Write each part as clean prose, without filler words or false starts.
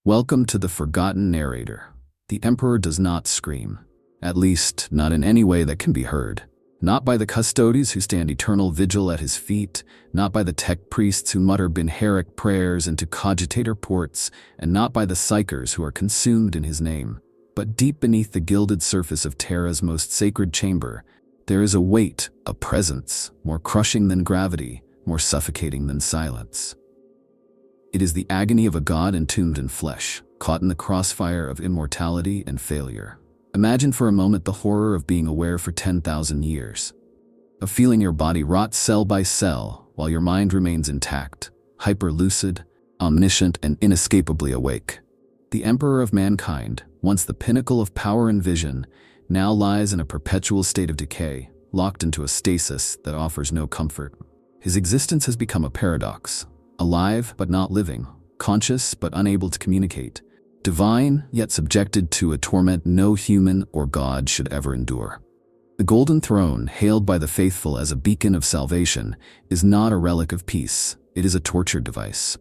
Welcome to the Forgotten Narrator. The Emperor does not scream, at least not in any way that can be heard. Not by the Custodes who stand eternal vigil at his feet, not by the tech priests who mutter binheric prayers into cogitator ports, and not by the psychers who are consumed in his name. But deep beneath the gilded surface of Terra's most sacred chamber, there is a weight, a presence, more crushing than gravity, more suffocating than silence. It is the agony of a god entombed in flesh, caught in the crossfire of immortality and failure. Imagine for a moment the horror of being aware for 10,000 years. Of feeling your body rot cell by cell while your mind remains intact, hyper-lucid, omniscient, and inescapably awake. The Emperor of mankind, once the pinnacle of power and vision, now lies in a perpetual state of decay, locked into a stasis that offers no comfort. His existence has become a paradox. Alive but not living, conscious but unable to communicate, divine yet subjected to a torment no human or god should ever endure. The Golden Throne, hailed by the faithful as a beacon of salvation, is not a relic of peace, it is a torture device.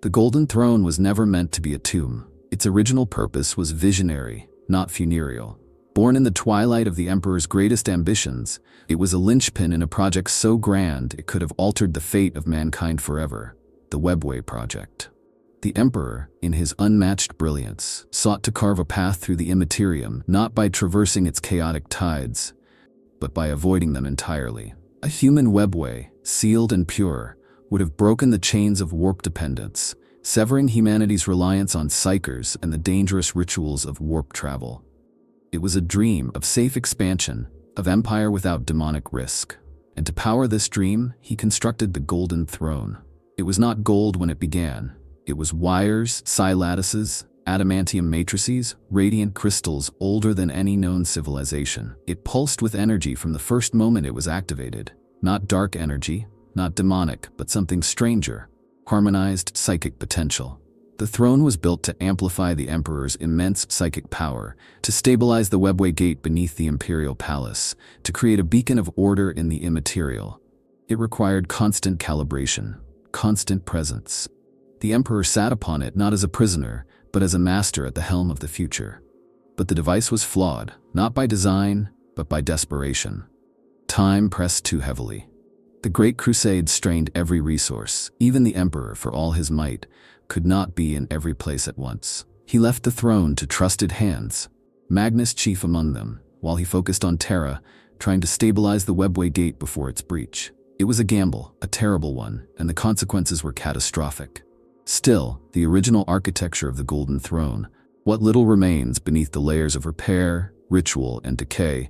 The Golden Throne was never meant to be a tomb. Its original purpose was visionary, not funereal. Born in the twilight of the Emperor's greatest ambitions, it was a linchpin in a project so grand it could have altered the fate of mankind forever. The Webway Project. The Emperor, in his unmatched brilliance, sought to carve a path through the immaterium not by traversing its chaotic tides, but by avoiding them entirely. A human webway, sealed and pure, would have broken the chains of warp dependence, severing humanity's reliance on psychers and the dangerous rituals of warp travel. It was a dream of safe expansion, of empire without demonic risk. And to power this dream, he constructed the Golden Throne. It was not gold when it began. It was wires, psi lattices, adamantium matrices, radiant crystals older than any known civilization. It pulsed with energy from the first moment it was activated. Not dark energy, not demonic, but something stranger. Harmonized psychic potential. The throne was built to amplify the Emperor's immense psychic power, to stabilize the Webway Gate beneath the Imperial Palace, to create a beacon of order in the immaterial. It required constant calibration. Constant presence. The Emperor sat upon it not as a prisoner, but as a master at the helm of the future. But the device was flawed, not by design, but by desperation. Time pressed too heavily. The Great Crusade strained every resource. Even the Emperor, for all his might, could not be in every place at once. He left the throne to trusted hands, Magnus chief among them, while he focused on Terra, trying to stabilize the Webway Gate before its breach. It was a gamble, a terrible one, and the consequences were catastrophic. Still, the original architecture of the Golden Throne, what little remains beneath the layers of repair, ritual, and decay,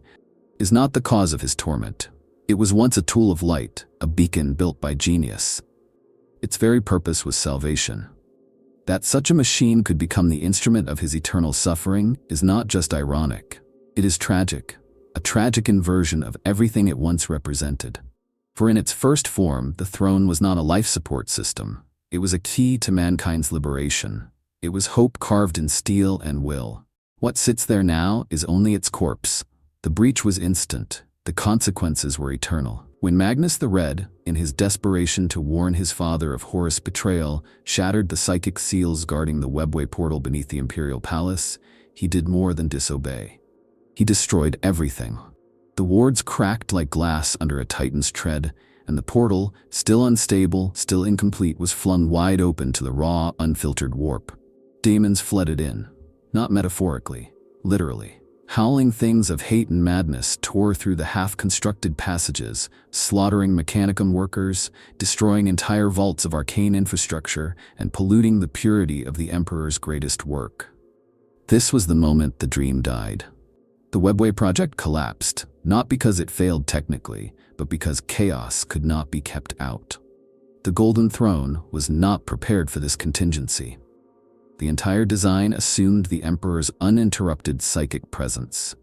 is not the cause of his torment. It was once a tool of light, a beacon built by genius. Its very purpose was salvation. That such a machine could become the instrument of his eternal suffering is not just ironic. It is tragic, a tragic inversion of everything it once represented. For in its first form, the throne was not a life support system. It was a key to mankind's liberation. It was hope carved in steel and will. What sits there now is only its corpse. The breach was instant. The consequences were eternal. When Magnus the Red, in his desperation to warn his father of Horus' betrayal, shattered the psychic seals guarding the Webway portal beneath the Imperial Palace, he did more than disobey. He destroyed everything. The wards cracked like glass under a titan's tread, and the portal, still unstable, still incomplete, was flung wide open to the raw, unfiltered warp. Demons flooded in, not metaphorically, literally. Howling things of hate and madness tore through the half-constructed passages, slaughtering Mechanicum workers, destroying entire vaults of arcane infrastructure, and polluting the purity of the Emperor's greatest work. This was the moment the dream died. The Webway project collapsed, not because it failed technically, but because chaos could not be kept out. The Golden Throne was not prepared for this contingency. The entire design assumed the Emperor's uninterrupted psychic presence.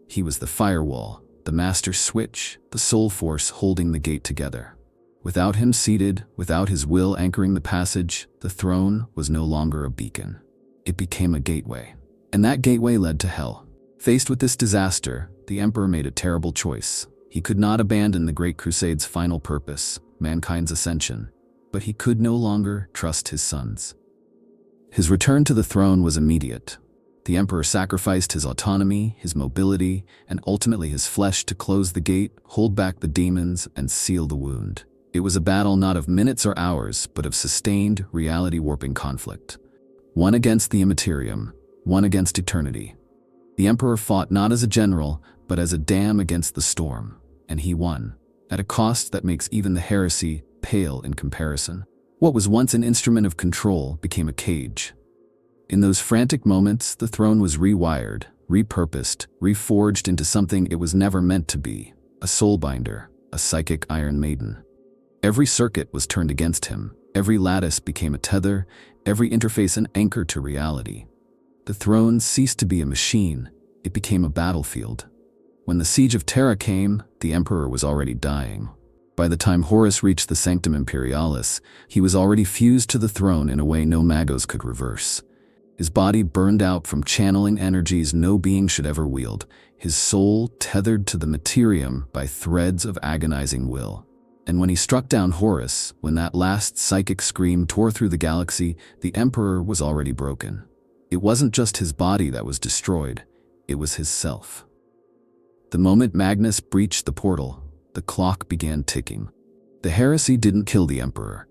He was the firewall, the master switch, the soul force holding the gate together. Without him seated, without his will anchoring the passage, the throne was no longer a beacon. It became a gateway. And that gateway led to hell. Faced with this disaster, the Emperor made a terrible choice. He could not abandon the Great Crusade's final purpose, mankind's ascension, but he could no longer trust his sons. His return to the throne was immediate. The emperor sacrificed his autonomy, his mobility, and ultimately his flesh to close the gate, hold back the demons, and seal the wound. It was a battle not of minutes or hours, but of sustained, reality-warping conflict. One against the immaterium, one against eternity. The emperor fought not as a general, but as a dam against the storm, and he won, at a cost that makes even the heresy pale in comparison. What was once an instrument of control became a cage. In those frantic moments, the throne was rewired, repurposed, reforged into something it was never meant to be: a soulbinder, a psychic Iron Maiden. Every circuit was turned against him, every lattice became a tether, every interface an anchor to reality. The throne ceased to be a machine, it became a battlefield. When the siege of Terra came, the emperor was already dying. By the time Horus reached the Sanctum Imperialis, he was already fused to the throne in a way no magos could reverse. His body burned out from channeling energies no being should ever wield, his soul tethered to the materium by threads of agonizing will. And when he struck down Horus, when that last psychic scream tore through the galaxy, the emperor was already broken. It wasn't just his body that was destroyed, it was his self. The moment Magnus breached the portal, the clock began ticking. The heresy didn't kill the emperor.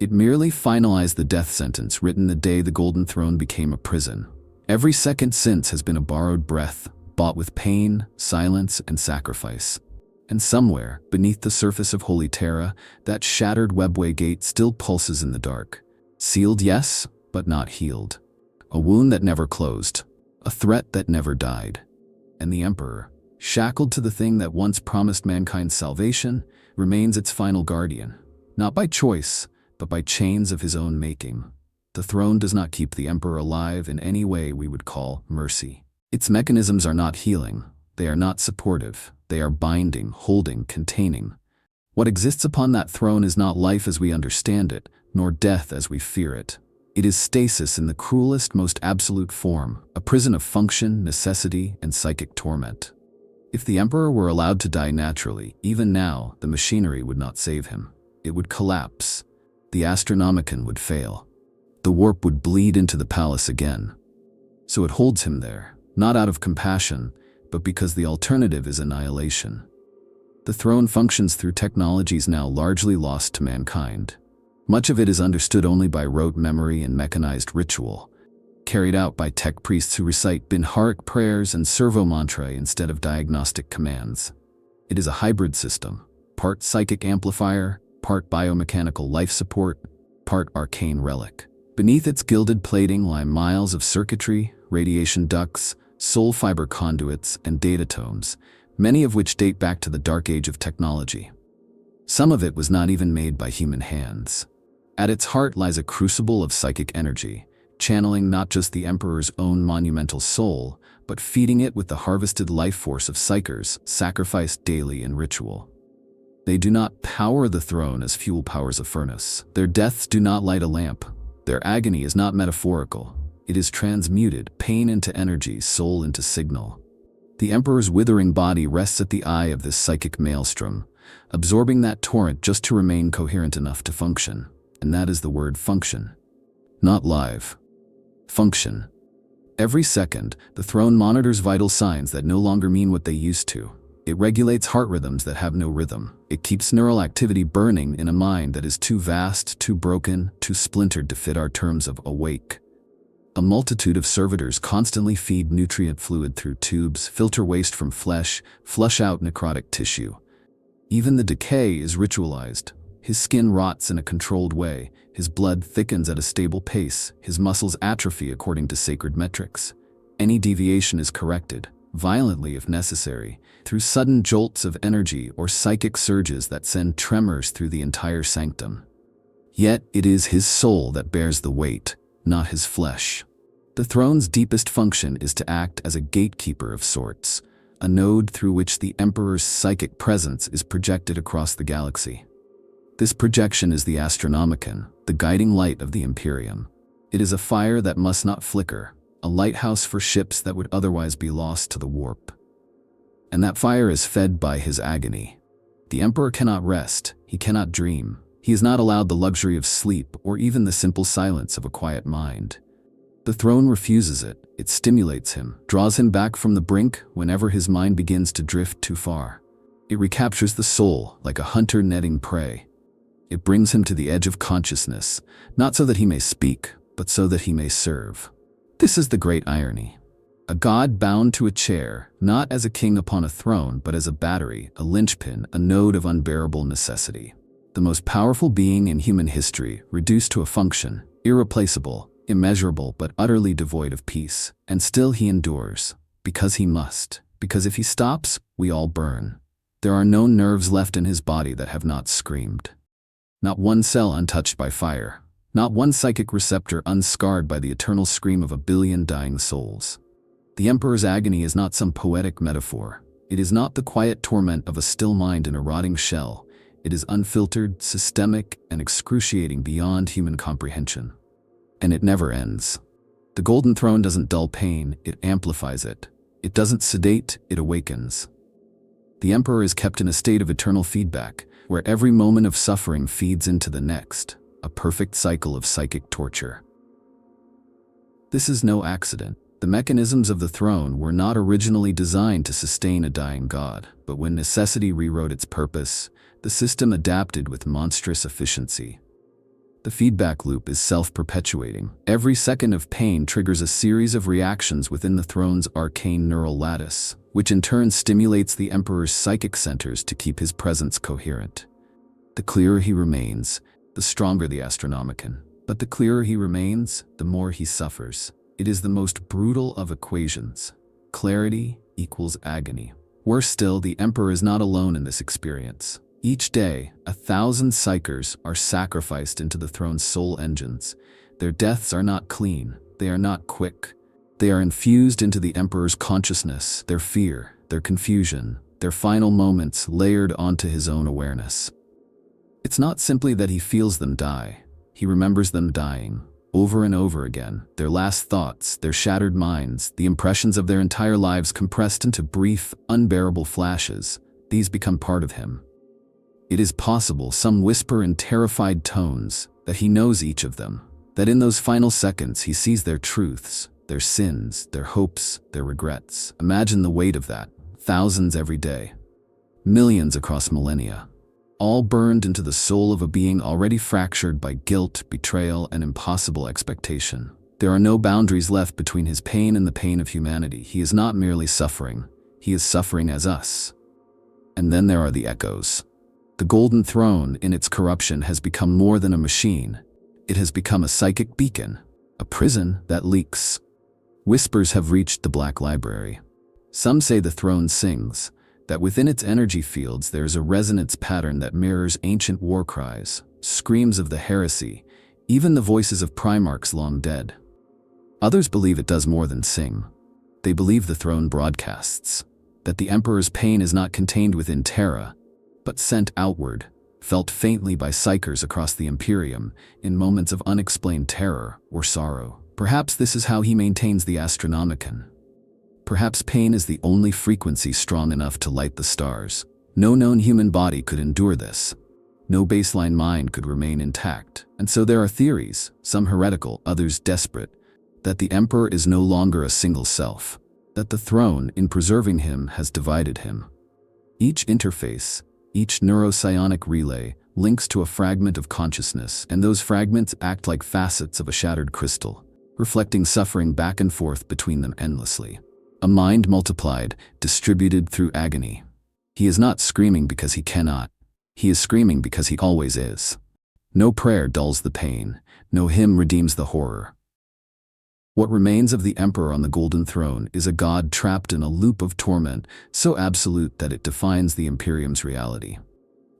It merely finalized the death sentence written the day the Golden Throne became a prison. Every second since has been a borrowed breath, bought with pain, silence, and sacrifice. And somewhere, beneath the surface of Holy Terra, that shattered webway gate still pulses in the dark. Sealed, yes, but not healed. A wound that never closed. A threat that never died. And the Emperor, shackled to the thing that once promised mankind salvation, remains its final guardian. Not by choice, but by chains of his own making. The throne does not keep the Emperor alive in any way we would call mercy. Its mechanisms are not healing. They are not supportive. They are binding, holding, containing. What exists upon that throne is not life as we understand it, nor death as we fear it. It is stasis in the cruelest, most absolute form, a prison of function, necessity, and psychic torment. If the Emperor were allowed to die naturally, even now, the machinery would not save him. It would collapse. The Astronomicon would fail. The warp would bleed into the palace again. So it holds him there, not out of compassion, but because the alternative is annihilation. The throne functions through technologies now largely lost to mankind. Much of it is understood only by rote memory and mechanized ritual, carried out by tech priests who recite Binharic prayers and servo mantra instead of diagnostic commands. It is a hybrid system, part psychic amplifier, part biomechanical life support, part arcane relic. Beneath its gilded plating lie miles of circuitry, radiation ducts, soul fiber conduits, and data tomes, many of which date back to the dark age of technology. Some of it was not even made by human hands. At its heart lies a crucible of psychic energy, channeling not just the Emperor's own monumental soul, but feeding it with the harvested life force of psychers sacrificed daily in ritual. They do not power the throne as fuel powers a furnace. Their deaths do not light a lamp. Their agony is not metaphorical. It is transmuted, pain into energy, soul into signal. The Emperor's withering body rests at the eye of this psychic maelstrom, absorbing that torrent just to remain coherent enough to function. And that is the word function. Not live. Function. Every second, the throne monitors vital signs that no longer mean what they used to. It regulates heart rhythms that have no rhythm. It keeps neural activity burning in a mind that is too vast, too broken, too splintered to fit our terms of awake. A multitude of servitors constantly feed nutrient fluid through tubes, filter waste from flesh, flush out necrotic tissue. Even the decay is ritualized. His skin rots in a controlled way, his blood thickens at a stable pace, his muscles atrophy according to sacred metrics. Any deviation is corrected, violently if necessary, through sudden jolts of energy or psychic surges that send tremors through the entire sanctum. Yet it is his soul that bears the weight, not his flesh. The throne's deepest function is to act as a gatekeeper of sorts, a node through which the Emperor's psychic presence is projected across the galaxy. This projection is the Astronomicon, the guiding light of the Imperium. It is a fire that must not flicker, a lighthouse for ships that would otherwise be lost to the warp. And that fire is fed by his agony. The Emperor cannot rest, he cannot dream. He is not allowed the luxury of sleep or even the simple silence of a quiet mind. The throne refuses it. It stimulates him, draws him back from the brink whenever his mind begins to drift too far. It recaptures the soul like a hunter netting prey. It brings him to the edge of consciousness, not so that he may speak, but so that he may serve. This is the great irony. A god bound to a chair, not as a king upon a throne, but as a battery, a linchpin, a node of unbearable necessity. The most powerful being in human history, reduced to a function, irreplaceable, immeasurable, but utterly devoid of peace. And still he endures, because he must. Because if he stops, we all burn. There are no nerves left in his body that have not screamed. Not one cell untouched by fire. Not one psychic receptor unscarred by the eternal scream of a billion dying souls. The Emperor's agony is not some poetic metaphor. It is not the quiet torment of a still mind in a rotting shell. It is unfiltered, systemic, and excruciating beyond human comprehension. And it never ends. The Golden Throne doesn't dull pain, it amplifies it. It doesn't sedate, it awakens. The Emperor is kept in a state of eternal feedback, where every moment of suffering feeds into the next, a perfect cycle of psychic torture. This is no accident. The mechanisms of the throne were not originally designed to sustain a dying god, but when necessity rewrote its purpose, the system adapted with monstrous efficiency. The feedback loop is self-perpetuating. Every second of pain triggers a series of reactions within the throne's arcane neural lattice, which in turn stimulates the Emperor's psychic centers to keep his presence coherent. The clearer he remains, the stronger the Astronomicon. But the clearer he remains, the more he suffers. It is the most brutal of equations. Clarity equals agony. Worse still, the Emperor is not alone in this experience. Each day, 1,000 psychers are sacrificed into the throne's soul engines. Their deaths are not clean. They are not quick. They are infused into the Emperor's consciousness, their fear, their confusion, their final moments layered onto his own awareness. It's not simply that he feels them die. He remembers them dying. Over and over again, their last thoughts, their shattered minds, the impressions of their entire lives compressed into brief, unbearable flashes. These become part of him. It is possible, some whisper in terrified tones, that he knows each of them, that in those final seconds he sees their truths, their sins, their hopes, their regrets. Imagine the weight of that. Thousands every day. Millions across millennia. All burned into the soul of a being already fractured by guilt, betrayal, and impossible expectation. There are no boundaries left between his pain and the pain of humanity. He is not merely suffering. He is suffering as us. And then there are the echoes. The Golden Throne, in its corruption, has become more than a machine. It has become a psychic beacon, a prison that leaks. Whispers have reached the Black Library. Some say the throne sings, that within its energy fields there is a resonance pattern that mirrors ancient war cries, screams of the heresy, even the voices of primarchs long dead. Others believe it does more than sing. They believe the throne broadcasts, that the Emperor's pain is not contained within Terra, but sent outward, felt faintly by psychers across the Imperium in moments of unexplained terror or sorrow. Perhaps this is how he maintains the Astronomicon. Perhaps pain is the only frequency strong enough to light the stars. No known human body could endure this. No baseline mind could remain intact. And so there are theories, some heretical, others desperate, that the Emperor is no longer a single self, that the throne, in preserving him, has divided him. Each interface, each neuropsionic relay, links to a fragment of consciousness, and those fragments act like facets of a shattered crystal, reflecting suffering back and forth between them endlessly. A mind multiplied, distributed through agony. He is not screaming because he cannot. He is screaming because he always is. No prayer dulls the pain. No hymn redeems the horror. What remains of the Emperor on the Golden Throne is a god trapped in a loop of torment so absolute that it defines the Imperium's reality.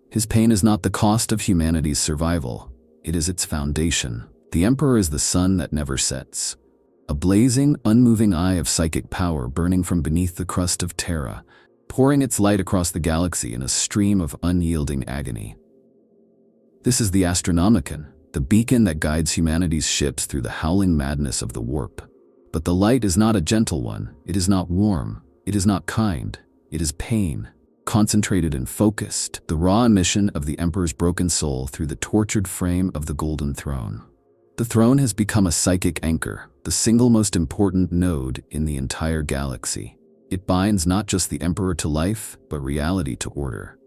His pain is not the cost of humanity's survival. It is its foundation. The Emperor is the sun that never sets. A blazing, unmoving eye of psychic power burning from beneath the crust of Terra, pouring its light across the galaxy in a stream of unyielding agony. This is the Astronomicon, the beacon that guides humanity's ships through the howling madness of the warp. But the light is not a gentle one. It is not warm. It is not kind. It is pain, concentrated and focused, the raw emission of the Emperor's broken soul through the tortured frame of the Golden Throne. The throne has become a psychic anchor, the single most important node in the entire galaxy. It binds not just the Emperor to life, but reality to order.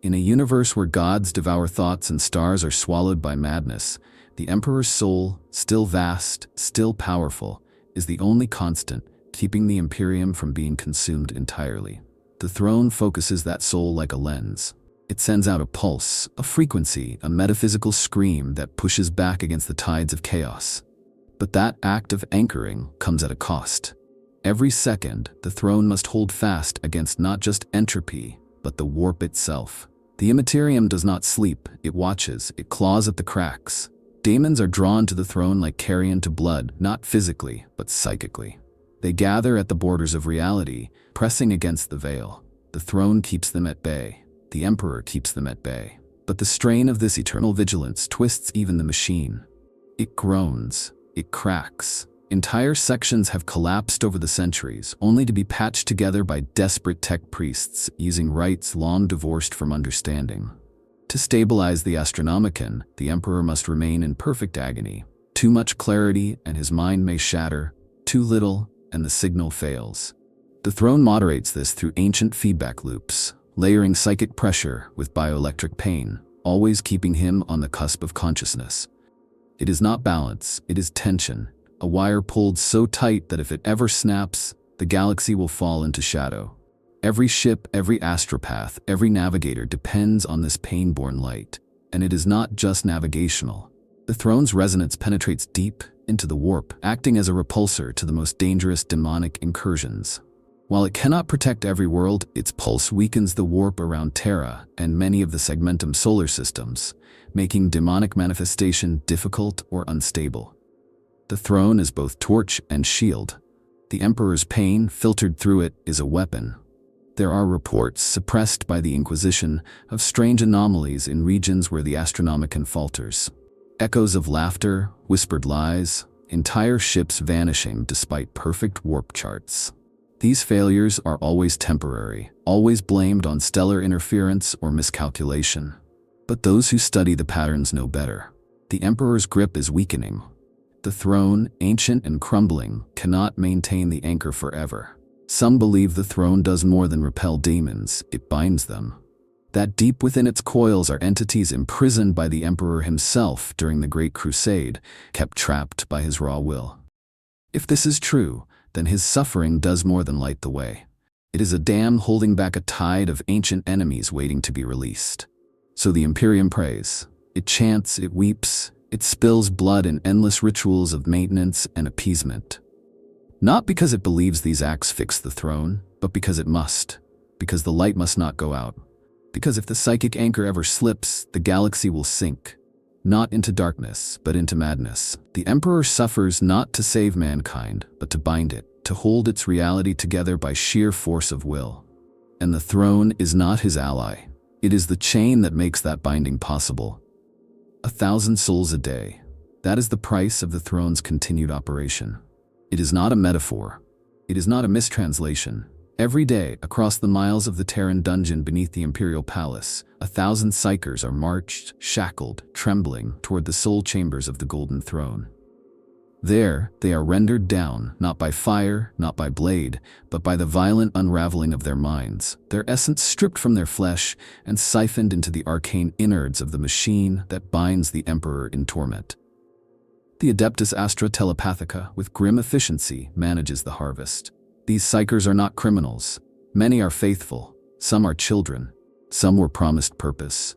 In a universe where gods devour thoughts and stars are swallowed by madness, the Emperor's soul, still vast, still powerful, is the only constant, keeping the Imperium from being consumed entirely. The throne focuses that soul like a lens. It sends out a pulse, a frequency, a metaphysical scream that pushes back against the tides of chaos. But that act of anchoring comes at a cost. Every second, the throne must hold fast against not just entropy, but the warp itself. The Immaterium does not sleep, it watches, it claws at the cracks. Daemons are drawn to the throne like carrion to blood, not physically, but psychically. They gather at the borders of reality, pressing against the veil. The throne keeps them at bay. The Emperor keeps them at bay. But the strain of this eternal vigilance twists even the machine. It groans, it cracks. Entire sections have collapsed over the centuries, only to be patched together by desperate tech priests using rites long divorced from understanding. To stabilize the Astronomicon, the Emperor must remain in perfect agony. Too much clarity and his mind may shatter, too little and the signal fails. The throne moderates this through ancient feedback loops, layering psychic pressure with bioelectric pain, always keeping him on the cusp of consciousness. It is not balance, it is tension, a wire pulled so tight that if it ever snaps, the galaxy will fall into shadow. Every ship, every astropath, every navigator depends on this pain-born light, and it is not just navigational. The throne's resonance penetrates deep into the warp, acting as a repulsor to the most dangerous demonic incursions. While it cannot protect every world, its pulse weakens the warp around Terra and many of the segmentum solar systems, making demonic manifestation difficult or unstable. The throne is both torch and shield. The Emperor's pain, filtered through it, is a weapon. There are reports, suppressed by the Inquisition, of strange anomalies in regions where the Astronomicon falters. Echoes of laughter, whispered lies, entire ships vanishing despite perfect warp charts. These failures are always temporary, always blamed on stellar interference or miscalculation. But those who study the patterns know better. The Emperor's grip is weakening. The throne, ancient and crumbling, cannot maintain the anchor forever. Some believe the throne does more than repel demons, it binds them. That deep within its coils are entities imprisoned by the Emperor himself during the Great Crusade, kept trapped by his raw will. If this is true, then his suffering does more than light the way. It is a dam holding back a tide of ancient enemies waiting to be released. So the Imperium prays. It chants, it weeps, it spills blood in endless rituals of maintenance and appeasement. Not because it believes these acts fix the throne, but because it must. Because the light must not go out. Because if the psychic anchor ever slips, the galaxy will sink. Not into darkness, but into madness. The Emperor suffers not to save mankind, but to bind it, to hold its reality together by sheer force of will. And the throne is not his ally. It is the chain that makes that binding possible. 1,000 souls a day. That is the price of the throne's continued operation. It is not a metaphor. It is not a mistranslation. Every day, across the miles of the Terran dungeon beneath the Imperial Palace, 1,000 psychers are marched, shackled, trembling, toward the soul chambers of the Golden Throne. There, they are rendered down, not by fire, not by blade, but by the violent unraveling of their minds, their essence stripped from their flesh and siphoned into the arcane innards of the machine that binds the Emperor in torment. The Adeptus Astra Telepathica, with grim efficiency, manages the harvest. These psychers are not criminals. Many are faithful. Some are children. Some were promised purpose.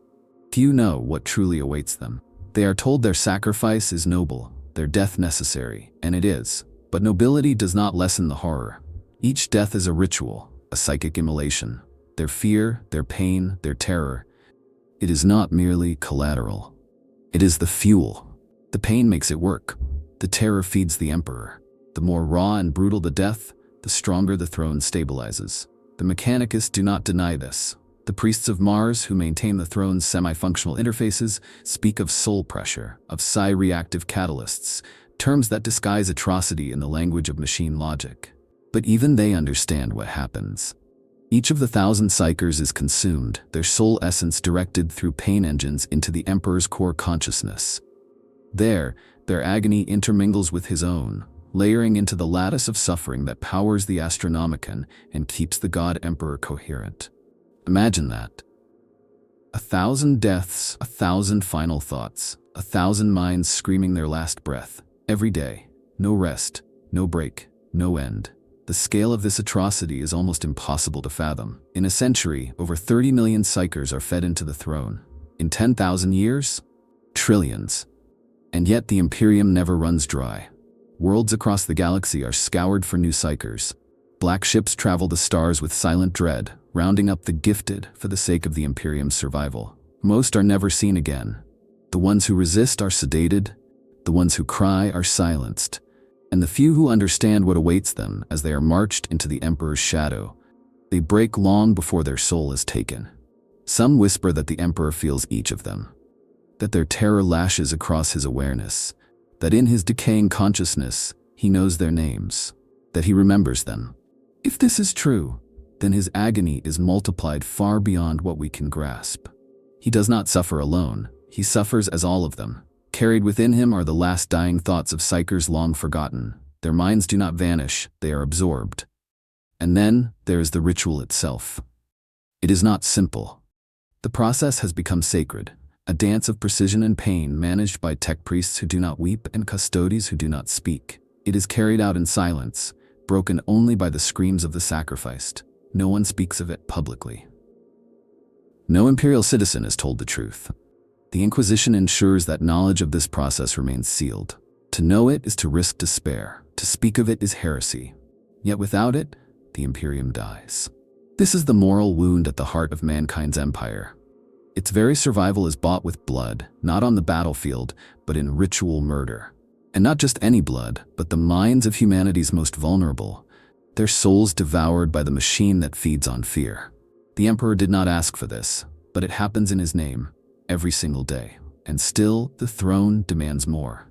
Few know what truly awaits them. They are told their sacrifice is noble, their death necessary, and it is. But nobility does not lessen the horror. Each death is a ritual, a psychic immolation. Their fear, their pain, their terror. It is not merely collateral. It is the fuel. The pain makes it work. The terror feeds the Emperor. The more raw and brutal the death, the stronger the throne stabilizes. The mechanicists do not deny this. The priests of Mars, who maintain the throne's semi-functional interfaces, speak of soul pressure, of psi-reactive catalysts, terms that disguise atrocity in the language of machine logic. But even they understand what happens. Each of the 1,000 psychers is consumed, their soul essence directed through pain engines into the Emperor's core consciousness. There, their agony intermingles with his own, layering into the lattice of suffering that powers the Astronomicon and keeps the God-Emperor coherent. Imagine that. 1,000 deaths, 1,000 final thoughts, 1,000 minds screaming their last breath, every day. No rest, no break, no end. The scale of this atrocity is almost impossible to fathom. In a century, over 30 million psychers are fed into the throne. In 10,000 years, trillions. And yet the Imperium never runs dry. Worlds across the galaxy are scoured for new psychers. Black ships travel the stars with silent dread, rounding up the gifted for the sake of the Imperium's survival. Most are never seen again. The ones who resist are sedated, the ones who cry are silenced, and the few who understand what awaits them as they are marched into the Emperor's shadow, they break long before their soul is taken. Some whisper that the Emperor feels each of them, that their terror lashes across his awareness, that in his decaying consciousness he knows their names, that he remembers them. If this is true, then his agony is multiplied far beyond what we can grasp. He does not suffer alone, he suffers as all of them. Carried within him are the last dying thoughts of psychers long forgotten. Their minds do not vanish, they are absorbed. And then there is the ritual itself. It is not simple. The process has become sacred, a dance of precision and pain managed by tech priests who do not weep and custodes who do not speak. It is carried out in silence, broken only by the screams of the sacrificed. No one speaks of it publicly. No imperial citizen is told the truth. The Inquisition ensures that knowledge of this process remains sealed. To know it is to risk despair. To speak of it is heresy. Yet without it, the Imperium dies. This is the moral wound at the heart of mankind's empire. Its very survival is bought with blood, not on the battlefield, but in ritual murder. And not just any blood, but the minds of humanity's most vulnerable, their souls devoured by the machine that feeds on fear. The Emperor did not ask for this, but it happens in his name, every single day. And still, the throne demands more.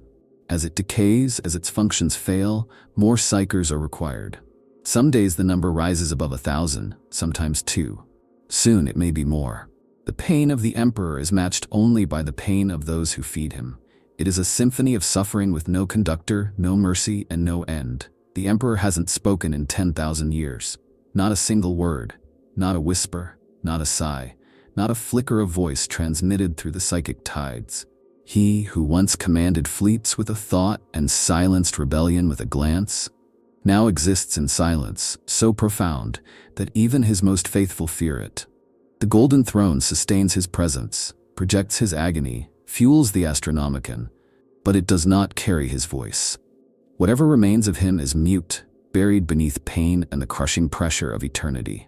As it decays, as its functions fail, more psychers are required. Some days the number rises above 1,000, sometimes 2. Soon it may be more. The pain of the Emperor is matched only by the pain of those who feed him. It is a symphony of suffering with no conductor, no mercy, and no end. The Emperor hasn't spoken in 10,000 years. Not a single word, not a whisper, not a sigh, not a flicker of voice transmitted through the psychic tides. He who once commanded fleets with a thought and silenced rebellion with a glance, now exists in silence, so profound that even his most faithful fear it. The Golden Throne sustains his presence, projects his agony, fuels the Astronomicon, but it does not carry his voice. Whatever remains of him is mute, buried beneath pain and the crushing pressure of eternity.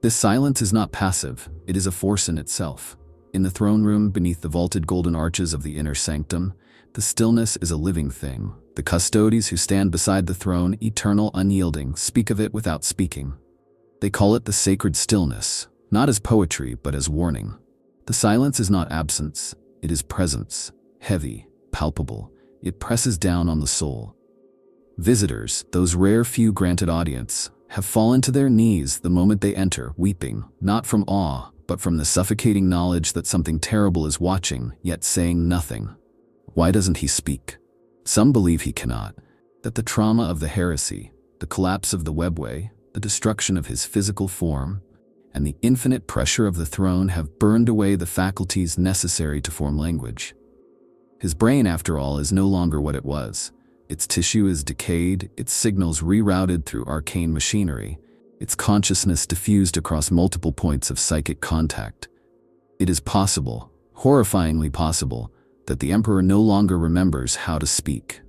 This silence is not passive, it is a force in itself. In the throne room, beneath the vaulted golden arches of the inner sanctum, the stillness is a living thing. The Custodes who stand beside the throne, eternal, unyielding, speak of it without speaking. They call it the sacred stillness, not as poetry, but as warning. The silence is not absence, it is presence, heavy, palpable. It presses down on the soul. Visitors, those rare few granted audience, have fallen to their knees the moment they enter, weeping, not from awe, but from the suffocating knowledge that something terrible is watching, yet saying nothing. Why doesn't he speak? Some believe he cannot, that the trauma of the heresy, the collapse of the webway, the destruction of his physical form, and the infinite pressure of the throne have burned away the faculties necessary to form language. His brain, after all, is no longer what it was. Its tissue is decayed, its signals rerouted through arcane machinery, its consciousness diffused across multiple points of psychic contact. It is possible, horrifyingly possible, that the Emperor no longer remembers how to speak.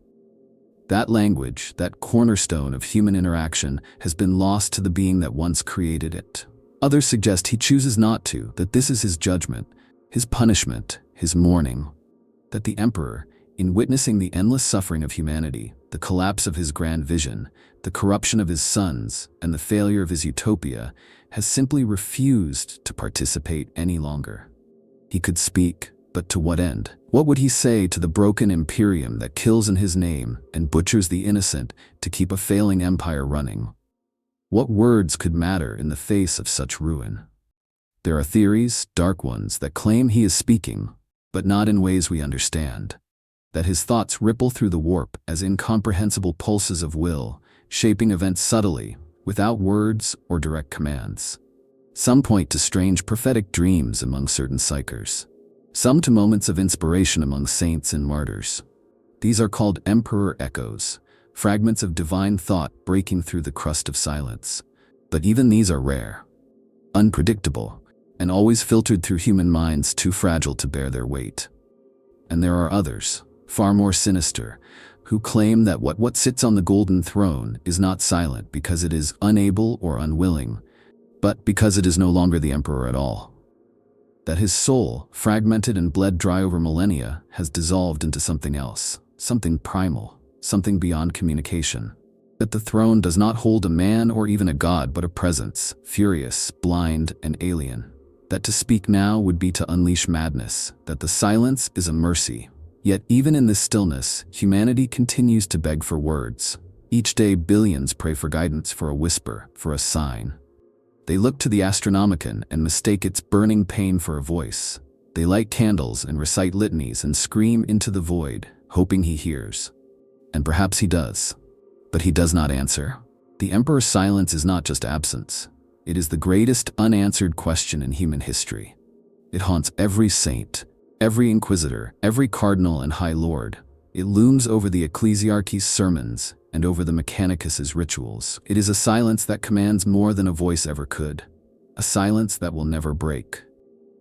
That language, that cornerstone of human interaction, has been lost to the being that once created it. Others suggest he chooses not to, that this is his judgment, his punishment, his mourning. That the Emperor, in witnessing the endless suffering of humanity, the collapse of his grand vision, the corruption of his sons, and the failure of his utopia, has simply refused to participate any longer. He could speak, but to what end? What would he say to the broken Imperium that kills in his name and butchers the innocent to keep a failing empire running? What words could matter in the face of such ruin? There are theories, dark ones, that claim he is speaking, but not in ways we understand. that his thoughts ripple through the warp as incomprehensible pulses of will, shaping events subtly, without words or direct commands. Some point to strange prophetic dreams among certain psychers, some to moments of inspiration among saints and martyrs. These are called emperor echoes, fragments of divine thought breaking through the crust of silence. But even these are rare, unpredictable, and always filtered through human minds too fragile to bear their weight. And there are others, far more sinister, who claim that what sits on the golden throne is not silent because it is unable or unwilling, but because it is no longer the emperor at all. That his soul, fragmented and bled dry over millennia, has dissolved into something else, something primal, something beyond communication. That the throne does not hold a man or even a god but a presence, furious, blind, and alien. That to speak now would be to unleash madness, that the silence is a mercy. Yet even in this stillness, humanity continues to beg for words. Each day billions pray for guidance, for a whisper, for a sign. They look to the Astronomicon and mistake its burning pain for a voice. They light candles and recite litanies and scream into the void, hoping he hears. And perhaps he does. But he does not answer. The emperor's silence is not just absence. It is the greatest unanswered question in human history. It haunts every saint, every inquisitor, every cardinal and high lord. It looms over the ecclesiarchy's sermons and over the Mechanicus's rituals. It is a silence that commands more than a voice ever could. A silence that will never break.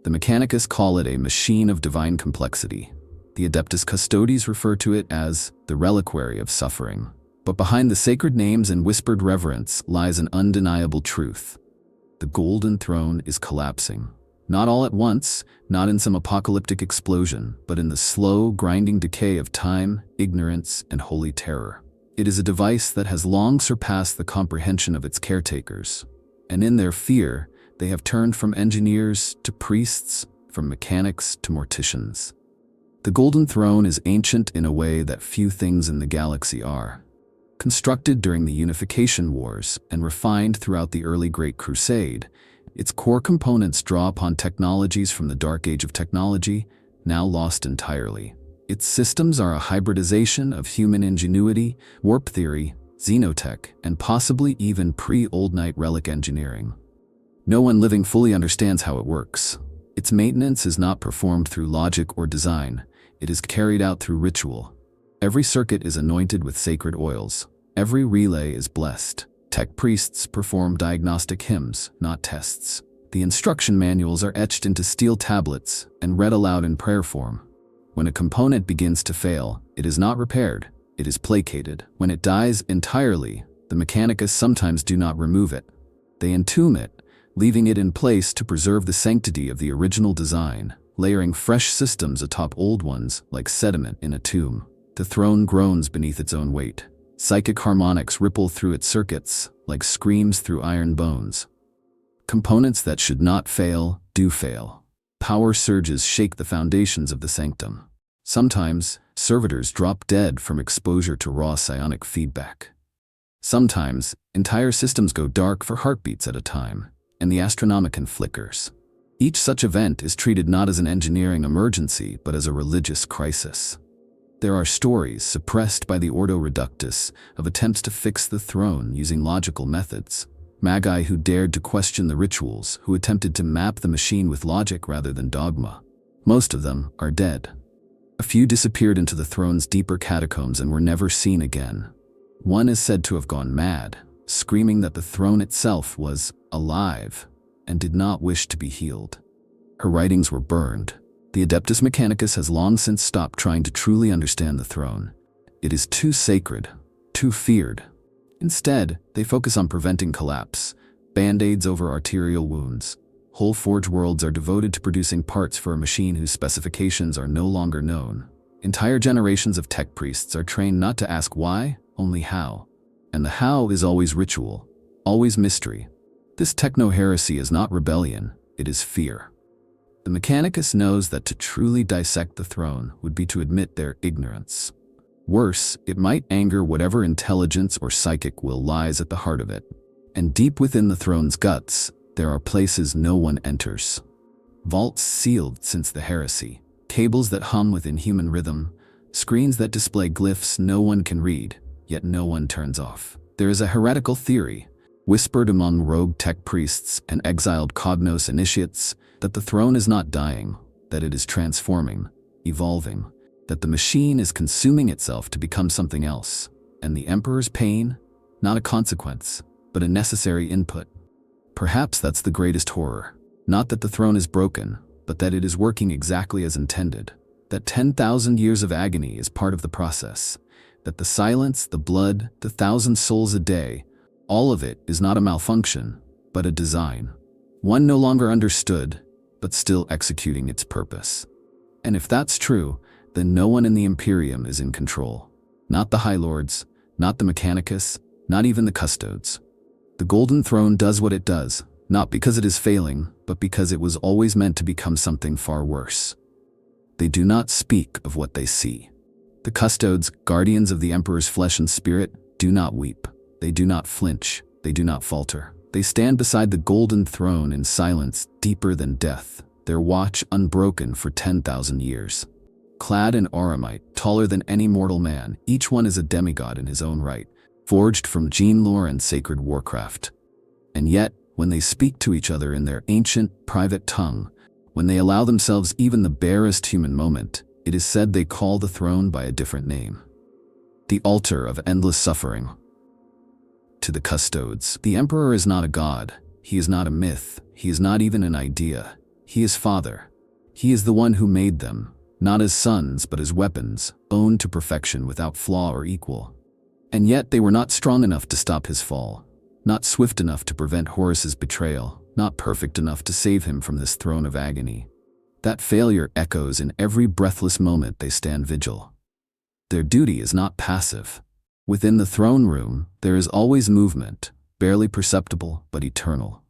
The Mechanicus call it a machine of divine complexity. The Adeptus Custodes refer to it as the reliquary of suffering. But behind the sacred names and whispered reverence lies an undeniable truth. The golden throne is collapsing. Not all at once, not in some apocalyptic explosion, but in the slow, grinding decay of time, ignorance, and holy terror. It is a device that has long surpassed the comprehension of its caretakers. And in their fear, they have turned from engineers to priests, from mechanics to morticians. The golden throne is ancient in a way that few things in the galaxy are. Constructed during the Unification Wars and refined throughout the early Great Crusade, its core components draw upon technologies from the Dark Age of technology, now lost entirely. Its systems are a hybridization of human ingenuity, warp theory, xenotech, and possibly even pre-Old Knight relic engineering. No one living fully understands how it works. Its maintenance is not performed through logic or design. It is carried out through ritual. Every circuit is anointed with sacred oils. Every relay is blessed. Tech priests perform diagnostic hymns, not tests. The instruction manuals are etched into steel tablets and read aloud in prayer form. When a component begins to fail, it is not repaired, it is placated. When it dies entirely, the Mechanicus sometimes do not remove it. They entomb it, leaving it in place to preserve the sanctity of the original design, layering fresh systems atop old ones like sediment in a tomb. The throne groans beneath its own weight. Psychic harmonics ripple through its circuits like screams through iron bones. Components that should not fail do fail. Power surges shake the foundations of the sanctum. Sometimes, servitors drop dead from exposure to raw psionic feedback. Sometimes, entire systems go dark for heartbeats at a time, and the Astronomicon flickers. Each such event is treated not as an engineering emergency, but as a religious crisis. There are stories, suppressed by the Ordo Reductus, of attempts to fix the throne using logical methods. Magi who dared to question the rituals, who attempted to map the machine with logic rather than dogma. Most of them are dead. A few disappeared into the throne's deeper catacombs and were never seen again. One is said to have gone mad, screaming that the throne itself was alive and did not wish to be healed. Her writings were burned. The Adeptus Mechanicus has long since stopped trying to truly understand the throne. It is too sacred, too feared. Instead, they focus on preventing collapse, band-aids over arterial wounds. Whole forge worlds are devoted to producing parts for a machine whose specifications are no longer known. Entire generations of tech priests are trained not to ask why, only how. And the how is always ritual, always mystery. This techno-heresy is not rebellion, it is fear. The Mechanicus knows that to truly dissect the throne would be to admit their ignorance. Worse, it might anger whatever intelligence or psychic will lies at the heart of it. And deep within the throne's guts, there are places no one enters. Vaults sealed since the heresy, cables that hum with inhuman rhythm, Screens that display glyphs no one can read, yet no one turns off. There is a heretical theory, whispered among rogue tech priests and exiled Cognos initiates, that the throne is not dying, that it is transforming, evolving, that the machine is consuming itself to become something else, and the Emperor's pain, not a consequence, but a necessary input. Perhaps that's the greatest horror. Not that the throne is broken, but that it is working exactly as intended. That 10,000 years of agony is part of the process. That the silence, the blood, the 1,000 souls a day, all of it is not a malfunction, but a design. One no longer understood, but still executing its purpose. And if that's true, then no one in the Imperium is in control. Not the High Lords, not the Mechanicus, not even the Custodes. The Golden Throne does what it does, not because it is failing, but because it was always meant to become something far worse. They do not speak of what they see. The Custodes, guardians of the Emperor's flesh and spirit, do not weep. They do not flinch. They do not falter. They stand beside the Golden Throne in silence deeper than death, their watch unbroken for 10,000 years. Clad in auramite, taller than any mortal man, each one is a demigod in his own right, forged from gene lore and sacred warcraft. And yet, when they speak to each other in their ancient, private tongue, when they allow themselves even the barest human moment, it is said they call the throne by a different name. The altar of endless suffering. To the Custodes, the Emperor is not a god. He is not a myth. He is not even an idea. He is Father. He is the one who made them, not as sons but as weapons, owned to perfection without flaw or equal. And yet they were not strong enough to stop his fall, not swift enough to prevent Horus's betrayal, not perfect enough to save him from this throne of agony. That failure echoes in every breathless moment they stand vigil. Their duty is not passive. Within the throne room, there is always movement, barely perceptible but eternal.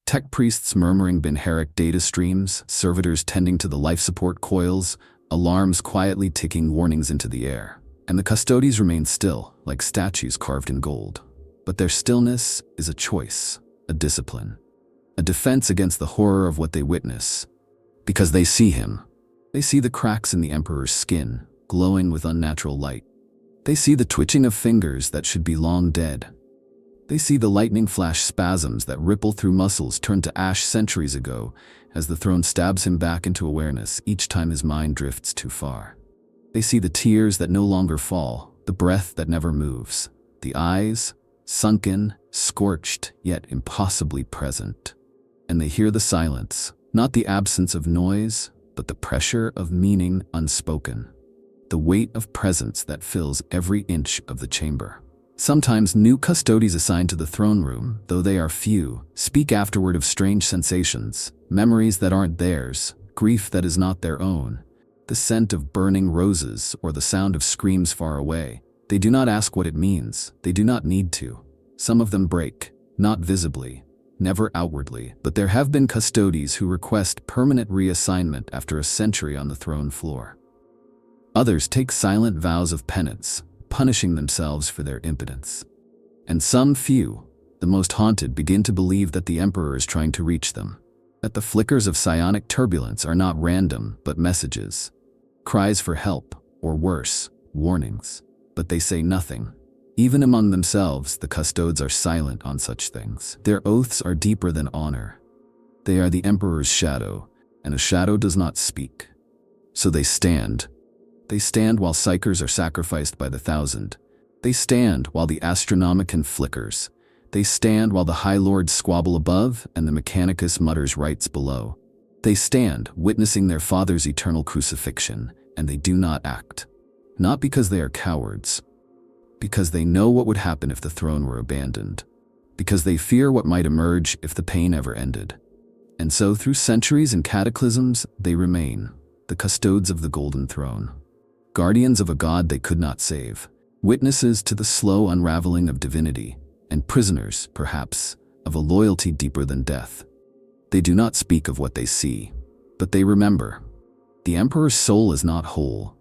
Tech priests murmuring binheric data streams, servitors tending to the life support coils, alarms quietly ticking warnings into the air. And the Custodes remain still, like statues carved in gold. But their stillness is a choice, a discipline, a defense against the horror of what they witness. Because they see him. They see the cracks in the Emperor's skin, glowing with unnatural light. They see the twitching of fingers that should be long dead. They see the lightning flash spasms that ripple through muscles turned to ash centuries ago as the throne stabs him back into awareness each time his mind drifts too far. They see the tears that no longer fall, the breath that never moves, the eyes, sunken, scorched, yet impossibly present. And they hear the silence, not the absence of noise, but the pressure of meaning unspoken, the weight of presence that fills every inch of the chamber. Sometimes new Custodes assigned to the throne room, though they are few, speak afterward of strange sensations, memories that aren't theirs, grief that is not their own, the scent of burning roses or the sound of screams far away. They do not ask what it means. They do not need to. Some of them break, not visibly, never outwardly, but there have been Custodes who request permanent reassignment after a century on the throne floor. Others take silent vows of penance, punishing themselves for their impotence. And some few, the most haunted, begin to believe that the Emperor is trying to reach them, that the flickers of psionic turbulence are not random, but messages, cries for help, or worse, warnings. But they say nothing. Even among themselves, the Custodes are silent on such things. Their oaths are deeper than honor. They are the Emperor's shadow, and a shadow does not speak. So they stand. They stand while psychers are sacrificed by the 1,000. They stand while the Astronomicon flickers. They stand while the High Lords squabble above and the Mechanicus mutters rites below. They stand, witnessing their father's eternal crucifixion, and they do not act. Not because they are cowards, because they know what would happen if the throne were abandoned, because they fear what might emerge if the pain ever ended. And so through centuries and cataclysms, they remain, the Custodes of the Golden Throne, guardians of a god they could not save, witnesses to the slow unraveling of divinity, and prisoners, perhaps, of a loyalty deeper than death. They do not speak of what they see, but they remember. The Emperor's soul is not whole.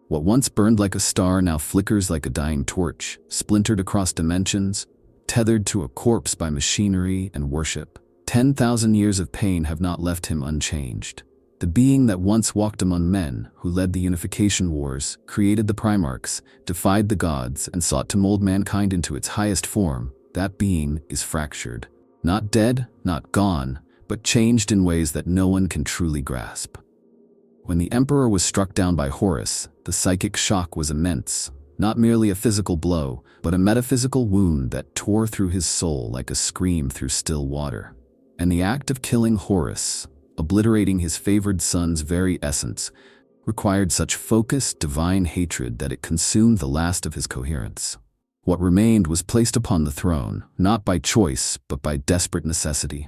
What once burned like a star now flickers like a dying torch, splintered across dimensions, tethered to a corpse by machinery and worship. 10,000 years of pain have not left him unchanged. The being that once walked among men, who led the unification wars, created the Primarchs, defied the gods, and sought to mold mankind into its highest form, that being is fractured. Not dead, not gone, but changed in ways that no one can truly grasp. When the Emperor was struck down by Horus, the psychic shock was immense. Not merely a physical blow, but a metaphysical wound that tore through his soul like a scream through still water. And the act of killing Horus, obliterating his favored son's very essence, required such focused, divine hatred that it consumed the last of his coherence. What remained was placed upon the throne, not by choice, but by desperate necessity.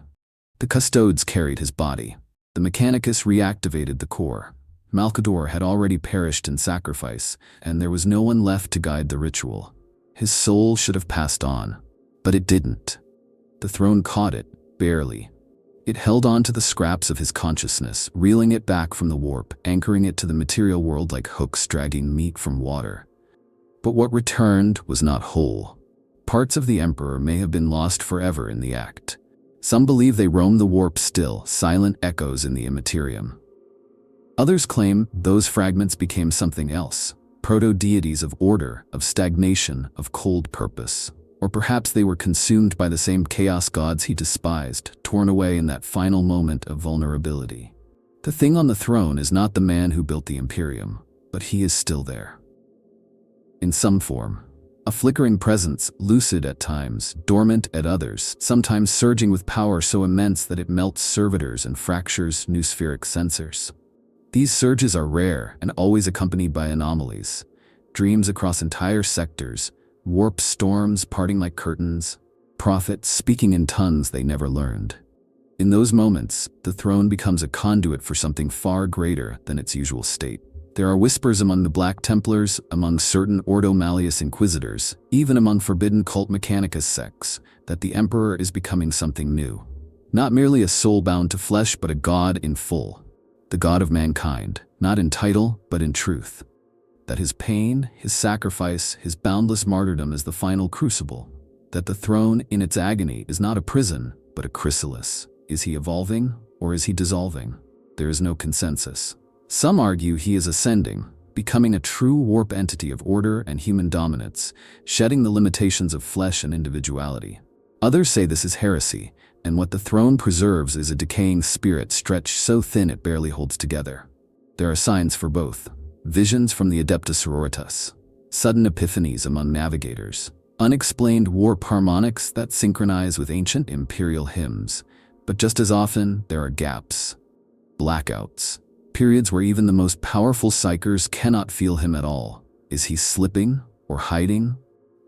The Custodes carried his body. The Mechanicus reactivated the core. Malcador had already perished in sacrifice, and there was no one left to guide the ritual. His soul should have passed on, but it didn't. The throne caught it, barely. It held on to the scraps of his consciousness, reeling it back from the warp, anchoring it to the material world like hooks dragging meat from water. But what returned was not whole. Parts of the Emperor may have been lost forever in the act. Some believe they roam the warp still, silent echoes in the immaterium. Others claim those fragments became something else, proto-deities of order, of stagnation, of cold purpose. Or perhaps they were consumed by the same chaos gods he despised, torn away in that final moment of vulnerability. The thing on the throne is not the man who built the Imperium, but he is still there. In some form. A flickering presence, lucid at times, dormant at others, sometimes surging with power so immense that it melts servitors and fractures noospheric sensors. These surges are rare and always accompanied by anomalies. Dreams across entire sectors, warp storms parting like curtains, prophets speaking in tongues they never learned. In those moments, the throne becomes a conduit for something far greater than its usual state. There are whispers among the Black Templars, among certain Ordo Malleus Inquisitors, even among forbidden cult Mechanicus sects, that the Emperor is becoming something new. Not merely a soul bound to flesh, but a god in full. The god of mankind, not in title, but in truth. That his pain, his sacrifice, his boundless martyrdom is the final crucible. That the throne, in its agony, is not a prison, but a chrysalis. Is he evolving, or is he dissolving? There is no consensus. Some argue he is ascending, becoming a true warp entity of order and human dominance, shedding the limitations of flesh and individuality. Others say this is heresy, and what the throne preserves is a decaying spirit stretched so thin it barely holds together. There are signs for both. Visions from the Adeptus Sororitas, sudden epiphanies among navigators, unexplained warp harmonics that synchronize with ancient imperial hymns. But just as often, there are gaps, blackouts, periods where even the most powerful psychers cannot feel him at all. Is he slipping or hiding?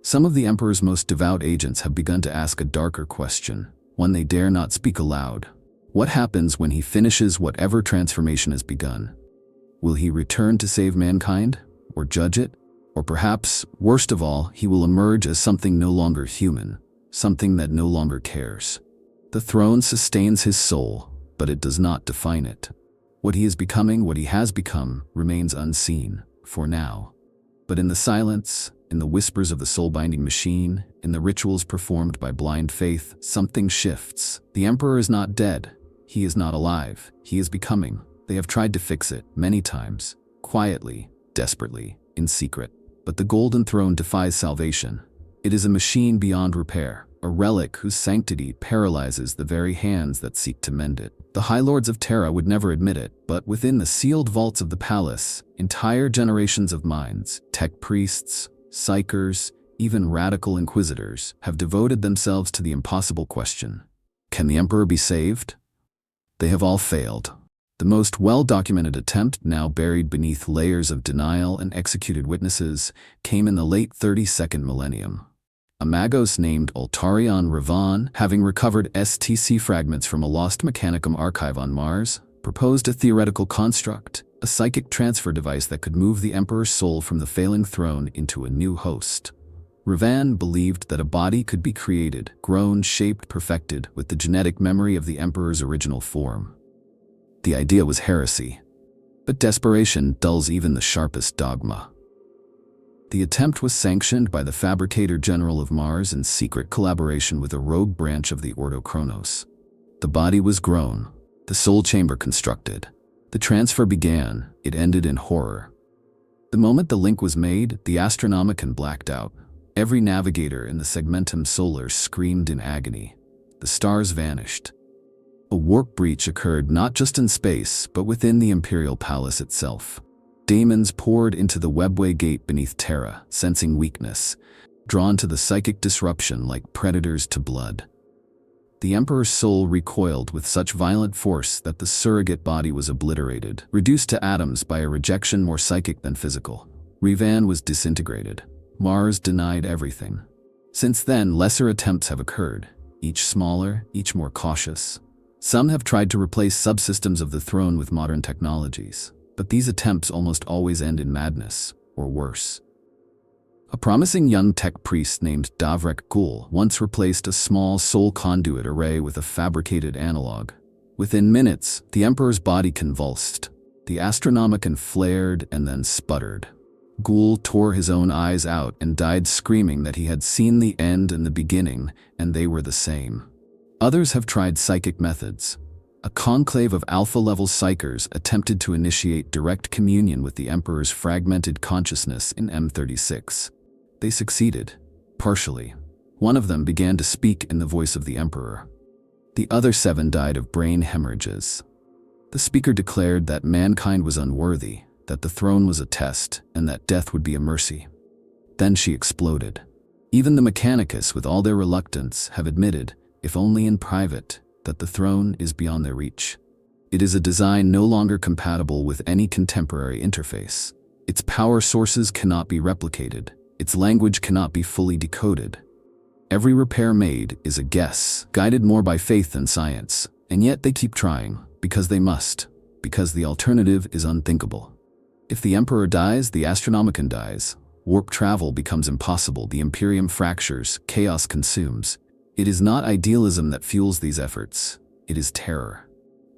Some of the Emperor's most devout agents have begun to ask a darker question, one they dare not speak aloud. What happens when he finishes whatever transformation has begun? Will he return to save mankind, or judge it? Or perhaps, worst of all, he will emerge as something no longer human, something that no longer cares. The throne sustains his soul, but it does not define it. What he is becoming, what he has become, remains unseen, for now. But in the silence, in the whispers of the soul-binding machine, in the rituals performed by blind faith, something shifts. The Emperor is not dead. He is not alive. He is becoming. They have tried to fix it, many times, quietly, desperately, in secret. But the Golden Throne defies salvation. It is a machine beyond repair, a relic whose sanctity paralyzes the very hands that seek to mend it. The High Lords of Terra would never admit it, but within the sealed vaults of the palace, entire generations of minds, tech priests, psychers, even radical inquisitors, have devoted themselves to the impossible question. Can the Emperor be saved? They have all failed. The most well-documented attempt, now buried beneath layers of denial and executed witnesses, came in the late 32nd millennium. A magos named Altarion Ravan, having recovered STC fragments from a lost Mechanicum archive on Mars, proposed a theoretical construct, a psychic transfer device that could move the Emperor's soul from the failing throne into a new host. Ravan believed that a body could be created, grown, shaped, perfected, with the genetic memory of the Emperor's original form. The idea was heresy, but desperation dulls even the sharpest dogma. The attempt was sanctioned by the Fabricator General of Mars in secret collaboration with a rogue branch of the Ordo Chronos. The body was grown, the soul chamber constructed, The transfer began, it ended in horror. The moment the link was made, the Astronomicon blacked out. Every navigator in the segmentum solar screamed in agony. The stars vanished. A warp breach occurred not just in space, but within the Imperial Palace itself. Daemons poured into the webway gate beneath Terra, sensing weakness, drawn to the psychic disruption like predators to blood. The Emperor's soul recoiled with such violent force that the surrogate body was obliterated, reduced to atoms by a rejection more psychic than physical. Revan was disintegrated. Mars denied everything. Since then, lesser attempts have occurred, each smaller, each more cautious. Some have tried to replace subsystems of the throne with modern technologies, but these attempts almost always end in madness, or worse. A promising young tech priest named Davrek Ghul once replaced a small soul conduit array with a fabricated analog. Within minutes, the Emperor's body convulsed. The Astronomicon flared and then sputtered. Ghul tore his own eyes out and died screaming that he had seen the end and the beginning, and they were the same. Others have tried psychic methods. A conclave of alpha-level psychers attempted to initiate direct communion with the Emperor's fragmented consciousness in M36. They succeeded, partially. One of them began to speak in the voice of the Emperor. The other 7 died of brain hemorrhages. The speaker declared that mankind was unworthy, that the throne was a test, and that death would be a mercy. Then she exploded. Even the Mechanicus, with all their reluctance, have admitted, if only in private, that the throne is beyond their reach. It is a design no longer compatible with any contemporary interface. Its power sources cannot be replicated. Its language cannot be fully decoded. Every repair made is a guess, guided more by faith than science, and yet they keep trying, because they must, because the alternative is unthinkable. If the Emperor dies, the Astronomicon dies. Warp travel becomes impossible, the Imperium fractures, chaos consumes. It is not idealism that fuels these efforts, it is terror.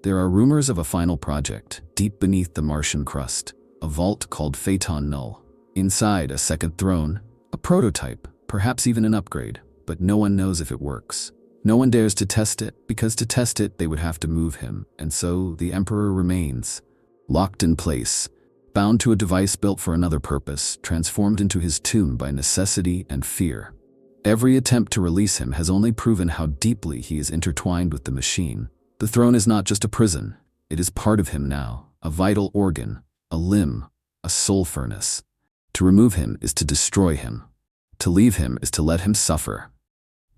There are rumors of a final project, deep beneath the Martian crust, a vault called Phaeton Null. Inside, a second throne, a prototype, perhaps even an upgrade, but no one knows if it works. No one dares to test it, because to test it they would have to move him, and so the Emperor remains, locked in place, bound to a device built for another purpose, transformed into his tomb by necessity and fear. Every attempt to release him has only proven how deeply he is intertwined with the machine. The throne is not just a prison, it is part of him now, a vital organ, a limb, a soul furnace. To remove him is to destroy him. To leave him is to let him suffer.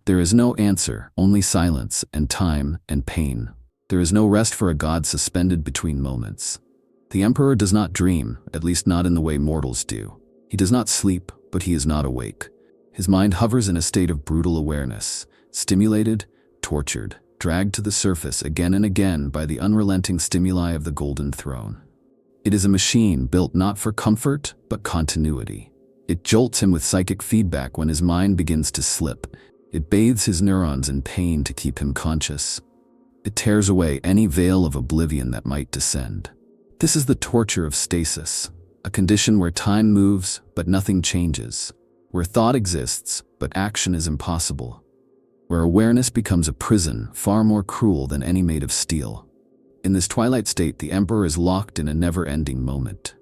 There is no answer, only silence and time and pain. There is no rest for a god suspended between moments. The Emperor does not dream, at least not in the way mortals do. He does not sleep, but he is not awake. His mind hovers in a state of brutal awareness, stimulated, tortured, dragged to the surface again and again by the unrelenting stimuli of the Golden Throne. It is a machine built not for comfort, but continuity. It jolts him with psychic feedback when his mind begins to slip. It bathes his neurons in pain to keep him conscious. It tears away any veil of oblivion that might descend. This is the torture of stasis, a condition where time moves, but nothing changes, where thought exists, but action is impossible, where awareness becomes a prison far more cruel than any made of steel. In this twilight state, the Emperor is locked in a never-ending moment.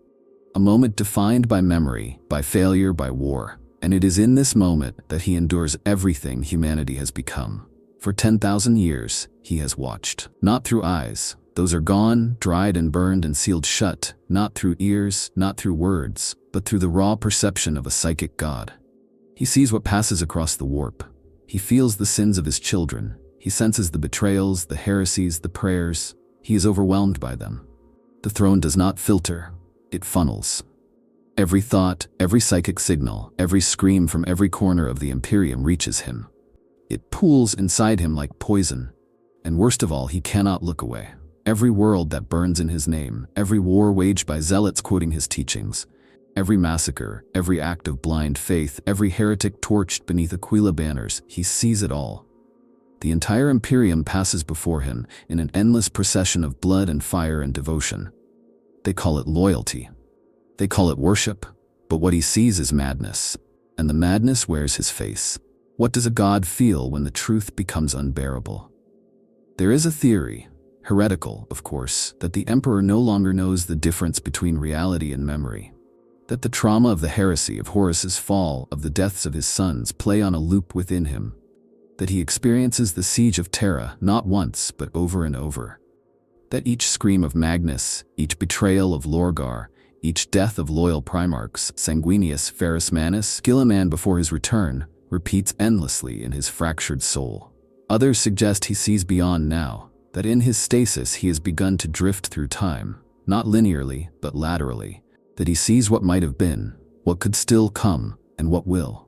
A moment defined by memory, by failure, by war. And it is in this moment that he endures everything humanity has become. For 10,000 years, he has watched. Not through eyes. Those are gone, dried and burned and sealed shut. Not through ears, not through words, but through the raw perception of a psychic god. He sees what passes across the warp. He feels the sins of his children. He senses the betrayals, the heresies, the prayers. He is overwhelmed by them. The throne does not filter, it funnels. Every thought, every psychic signal, every scream from every corner of the Imperium reaches him. It pools inside him like poison. And worst of all, he cannot look away. Every world that burns in his name, every war waged by zealots quoting his teachings, every massacre, every act of blind faith, every heretic torched beneath Aquila banners, he sees it all. The entire Imperium passes before him in an endless procession of blood and fire and devotion. They call it loyalty. They call it worship, but what he sees is madness, and the madness wears his face. What does a god feel when the truth becomes unbearable? There is a theory. Heretical, of course, that the emperor no longer knows the difference between reality and memory. That the trauma of the heresy, of Horus's fall, of the deaths of his sons play on a loop within him. That he experiences the siege of Terra not once, but over and over. That each scream of Magnus, each betrayal of Lorgar, each death of loyal Primarchs, Sanguinius, Ferrus Manus, Gilliman before his return, repeats endlessly in his fractured soul. Others suggest he sees beyond now, that in his stasis he has begun to drift through time, not linearly, but laterally. That he sees what might have been, what could still come, and what will.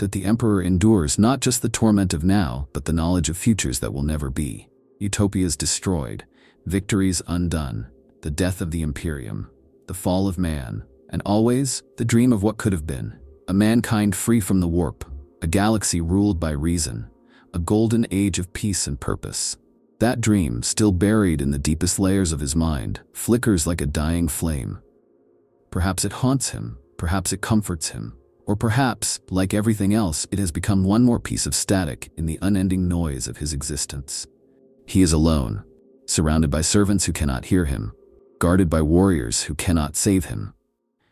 That the Emperor endures not just the torment of now, but the knowledge of futures that will never be. Utopias destroyed, victories undone, the death of the Imperium, the fall of man, and always the dream of what could have been. A mankind free from the warp, a galaxy ruled by reason, a golden age of peace and purpose. That dream, still buried in the deepest layers of his mind, flickers like a dying flame. Perhaps it haunts him, perhaps it comforts him, or perhaps, like everything else, it has become one more piece of static in the unending noise of his existence. He is alone, surrounded by servants who cannot hear him, guarded by warriors who cannot save him,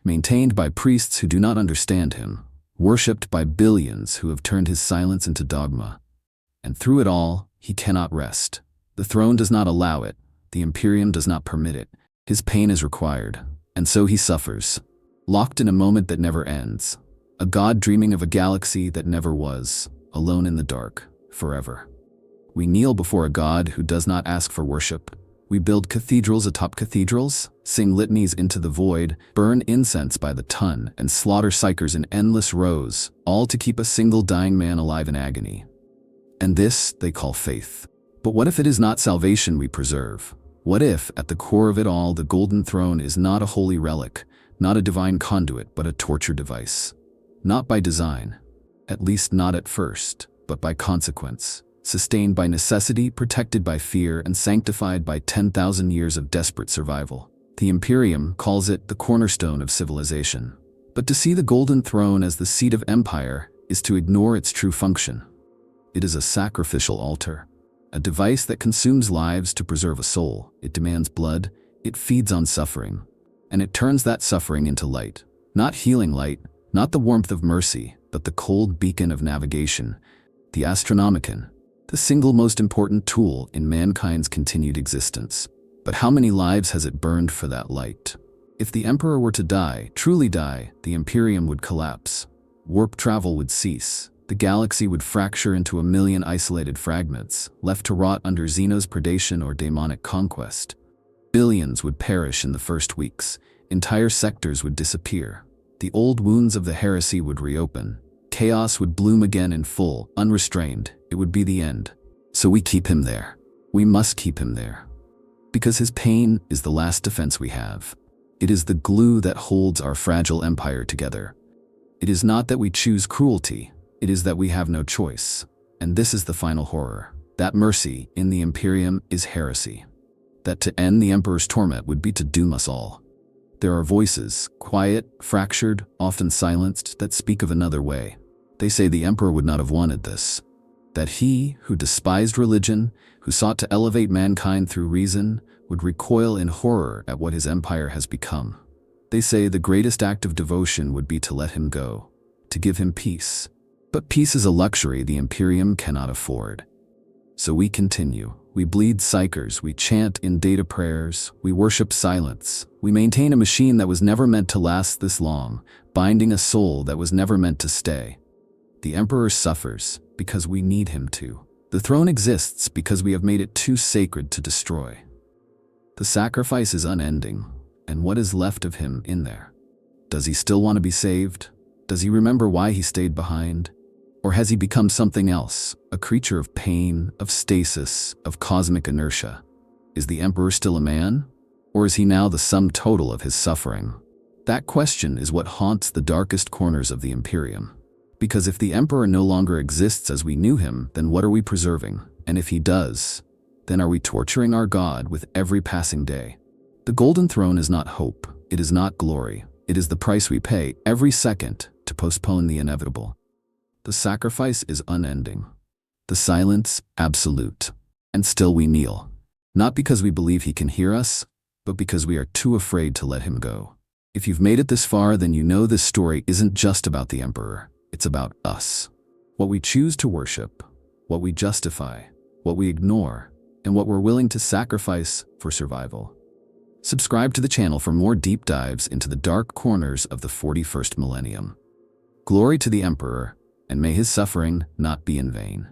maintained by priests who do not understand him, worshipped by billions who have turned his silence into dogma. And through it all, he cannot rest. The throne does not allow it, the Imperium does not permit it. His pain is required, and so he suffers, locked in a moment that never ends, a god dreaming of a galaxy that never was, alone in the dark, forever. We kneel before a god who does not ask for worship. We build cathedrals atop cathedrals, sing litanies into the void, burn incense by the ton, and slaughter psychers in endless rows, all to keep a single dying man alive in agony. And this they call faith. But what if it is not salvation we preserve? What if, at the core of it all, the Golden Throne is not a holy relic, not a divine conduit, but a torture device? Not by design, at least not at first, but by consequence, sustained by necessity, protected by fear, and sanctified by 10,000 years of desperate survival. The Imperium calls it the cornerstone of civilization. But to see the Golden Throne as the seat of empire is to ignore its true function. It is a sacrificial altar. A device that consumes lives to preserve a soul. It demands blood, it feeds on suffering, and it turns that suffering into light. Not healing light, not the warmth of mercy, but the cold beacon of navigation, the Astronomicon, the single most important tool in mankind's continued existence. But how many lives has it burned for that light? If the Emperor were to die, truly die, the Imperium would collapse. Warp travel would cease. The galaxy would fracture into a million isolated fragments, left to rot under Xeno's predation or demonic conquest. Billions would perish in the first weeks. Entire sectors would disappear. The old wounds of the heresy would reopen. Chaos would bloom again in full, unrestrained. It would be the end. So we keep him there. We must keep him there. Because his pain is the last defense we have. It is the glue that holds our fragile empire together. It is not that we choose cruelty. It is that we have no choice. And this is the final horror. That mercy in the Imperium is heresy. That to end the Emperor's torment would be to doom us all. There are voices, quiet, fractured, often silenced, that speak of another way. They say the Emperor would not have wanted this. That he, who despised religion, who sought to elevate mankind through reason, would recoil in horror at what his empire has become. They say the greatest act of devotion would be to let him go, to give him peace. But peace is a luxury the Imperium cannot afford. So we continue. We bleed psychers, we chant in data prayers, we worship silence. We maintain a machine that was never meant to last this long, binding a soul that was never meant to stay. The Emperor suffers because we need him to. The throne exists because we have made it too sacred to destroy. The sacrifice is unending, and what is left of him in there? Does he still want to be saved? Does he remember why he stayed behind? Or has he become something else, a creature of pain, of stasis, of cosmic inertia? Is the Emperor still a man? Or is he now the sum total of his suffering? That question is what haunts the darkest corners of the Imperium. Because if the Emperor no longer exists as we knew him, then what are we preserving? And if he does, then are we torturing our God with every passing day? The Golden Throne is not hope, it is not glory, it is the price we pay every second to postpone the inevitable. The sacrifice is unending, the silence absolute, and still we kneel. Not because we believe he can hear us, but because we are too afraid to let him go. If you've made it this far, then you know this story isn't just about the Emperor. It's about us. What we choose to worship, what we justify, what we ignore, and what we're willing to sacrifice for survival. Subscribe to the channel for more deep dives into the dark corners of the 41st millennium. Glory to the Emperor, and may his suffering not be in vain.